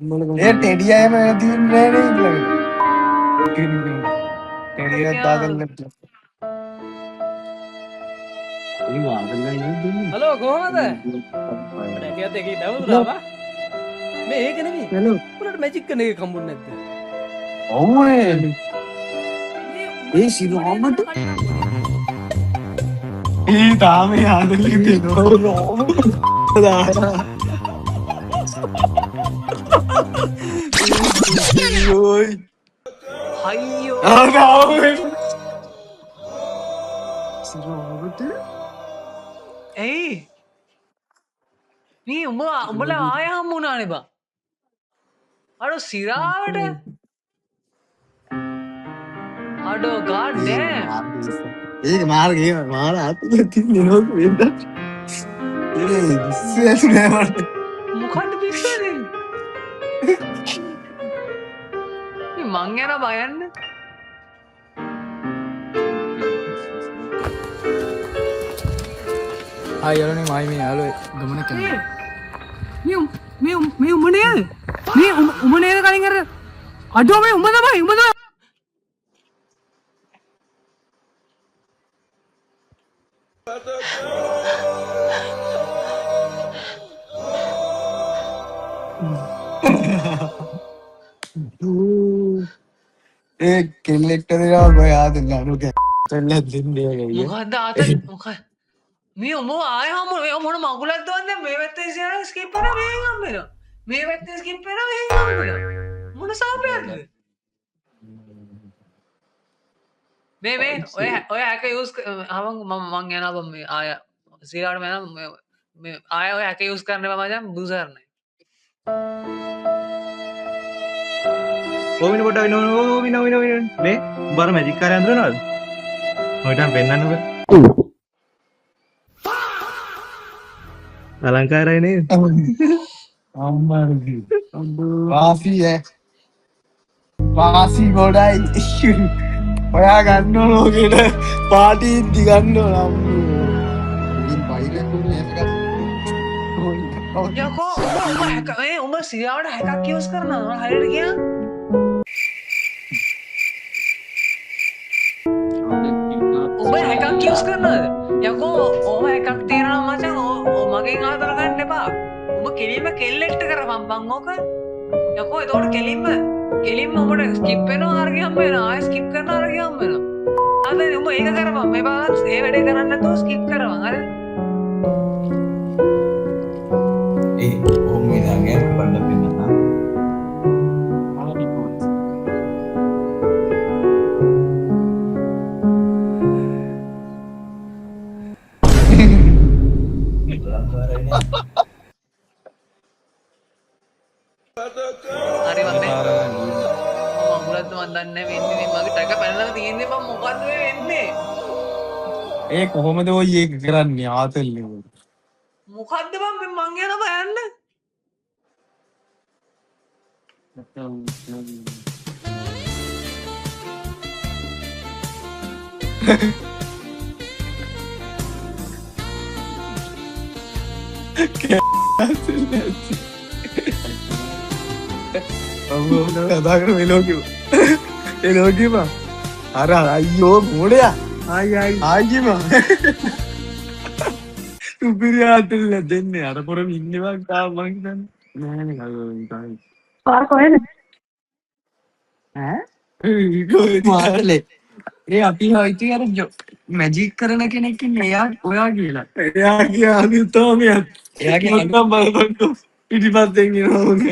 ये टेडी आया मैं दिन रह नहीं लगे टेडी दादल लगता හලෝ කොහොමද? මට ඇටියත් එකේ දවුදුරාවා. මේ ඒක නෙමෙයි. हेलो උඹලට මැජික් කරන එක කම්බුන්නේ නැද්ද? ओए ये सिरो मत ये दाम याद लेते नो ओए අයියෝ. ओए सिरो मत ඇයි? මේ උඹලා ආය හම්බුණානේ බං. අර සිරාවට. අඩෝ god damn. ඒක මාර්ගේ මාර අතේ තින්නේ නෝ වෙද්ද ඒ විශ්වාස නෑ මට මොකද්ද පිස්සනේ? මේ මං යන බයන්න. ආයලනේ මයි මේ යාළුවේ ගමන කරනවා. මේ උඹ නේද? මේ උඹ නේද කලින් අර අඩෝ මේ උඹ තමයි. ඒ කෙල්ලෙක්ට දෙනවා ඔය ආදෙන්න අනුක තෙල්ල දෙන්නේ ගියේ මොකද්ද ආතල් මොකද? මේ උඹ ආය හම්බුනේ මේ මොන මගුලක්ද වන්ද මේ පැත්තේ ඉස්සරහ ස්කිප් කරලා මෙහෙන් හම්බෙනවා. මේ පැත්තේ ස්කිප් කරලා මෙහෙන් හම්බෙනවා. මොන සාපයක්ද? මේ ඔය හැක යූස් මං යනවා මේ ආය සීලාට මේ ආය ඔය හැක යූස් කරන්න මම දැන් බුසරනේ. ඕමින පොඩ වින මේ බර මැජික් කාරය අඳුරනවද? ඔයිටම පෙන්නන්නක. අලංකාරයි නේද? අම්මාගේ වාසි වාසි ගොඩයි ඔයා ගන්න ලෝකෙට පාටි ඉද්දි ගන්න නම් ඉතින් පයිලට්ුනේ යකෝ උඹ හැක උඹ සීලාවට හැකක් යූස් කරනවා හරියට කියන්න. ඔබ හැකක් කියස් කරනද යකෝ ඕම එකක් තේරෙනවා මචං මගෙන් ආදර ගන්න එපා. ඔබ කෙලින්ම කෙල්ලෙක්ට කරපම් බං ඕක. යකෝ එතකොට කෙලින්ම ඔබට ස්කිප් වෙනවා අර ගියම් වෙනවා ආයෙ ස්කිප් කරනවා අර ගියම් වෙනවා. හරිද ඔබ ඒක කරපම් මේ බලන්න ඒ වැඩේ කරන්නේ නැතුව ස්කිප් කරපම් හරිද? ඒ ඕම් විදාගේ බණ්ඩ පෙන්නන්න. හරි වන්දේ මගුලත් මන් දන්නේ වෙන්නේ මගේ ටක පැනලා තියෙන්නේ මම මොකද්ද මේ වෙන්නේ? ඒ කොහොමද ඔය ඒක කරන්නේ ආතල්නේ මොකද්ද බං මං යනවා යන්න. කතාකර මෙලෝකිව එලෝකිව අර අයියෝ මෝඩයා ආයිම සුපිරි ආතල්ල දෙන්නේ අර පොරම ඉන්නවා තාම මං හිතන්නේ නෑනේ පාර කොහෙද? මාතලේ ඒ අපි හයිති අර මැජික් කරන කෙනෙක් ඉන්නේ එයා ඔයා කියලා එයා කියන්නේ තෝමියත් එයා කියන්නේ බලපන්කො පිටිපස්සෙන් එනවා මොකද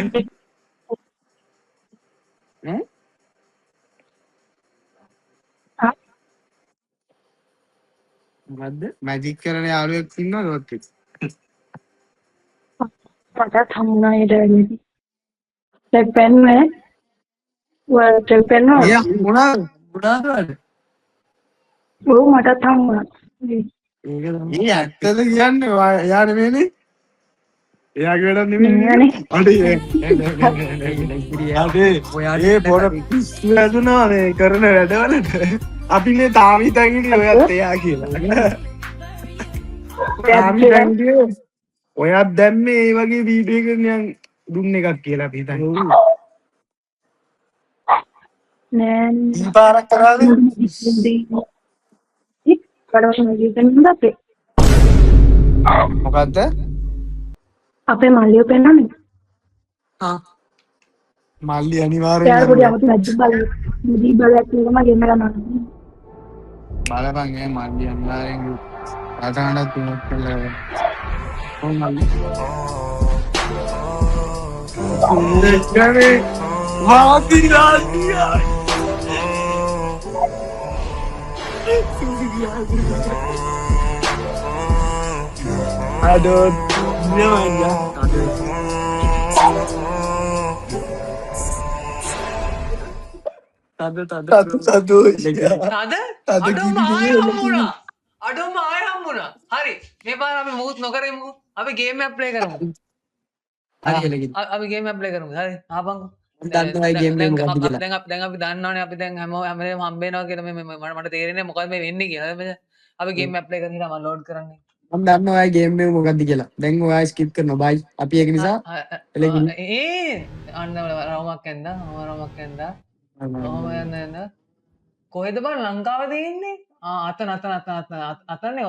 මොකද්ද මැජික් කරන යාළුවෙක් ඉන්නවද ඔතේ? මටත් හම්බුණා ඒ ඩැවිලි. ටෙක් පෙන් නේ. වල ටෙක් පෙන් නෝ. එයා මොනවාද? ඔව් මටත් හම්බුණා. ඒ ඇත්තද කියන්නේ එයා නෙමෙයිනේ. එයාගේ වැඩක් නෙමෙයි. අඩේ ඒ පොර පිස්සු ඇදුනා මේ කරන වැඩවලට. අපි මේ තාම හිතන් ඉන්නේ ඔයත් එයා කියලා. තාම හිතන් ඔයත් දැම්මේ ඒ වගේ වීඩියෝ එකක් නිකන් දුන්න එකක් කියලා අපි හිතන්නේ. නෑ දීපාරක් කරාද? කඩවල ජීවිතේ අපේ මොකද්ද? අපේ මල්ලිය පෙන්නන්නේ. මල්ලි යාර අනිවාර්යෙන් පොඩි අමුතු මැජික් බලයක් තියෙනවා ගේම් එක ගන්නවා. බලපන් ගේ මල්ලි අනිවාර්යෙන් ආතනක් තුනක් කියලා. ඔව් මල්ලි. දෙකනේ වාදිරාදියා. Aduh, nyonya. Tadu. තද අඩුම ආය හම්බුණා. අඩුම ආය හම්බුණා. හරි. මේ පාර අපි මූත් නොකරමු. අපි ගේම් එක ප්ලේ කරමු. හරි එලකින්. අපි ගේම් එක ප්ලේ කරමු. හරි. ආපන්කෝ. දන්නවා ගේම් එක මොකක්ද කියලා. දැන් අපි දන්නවනේ අපි දැන් හැමෝම හම්බ වෙනවා කියලා මට තේරෙන්නේ මොකක්ද මේ වෙන්නේ කියලා. අපි ගේම් එක ප්ලේ කරලා මම ලෝඩ් කරන්නේ. මම දන්නවා ඔය ගේම් එක මොකක්ද කියලා. දැන් ඔයා ස්කිප් කරනවා. බයි. අපි ඒක නිසා එලකින්. අන්න රවුමක් ඇන්දා. කොහොම යන්න කොහෙද බං ලංකාව තියෙන්නේ? අතනේ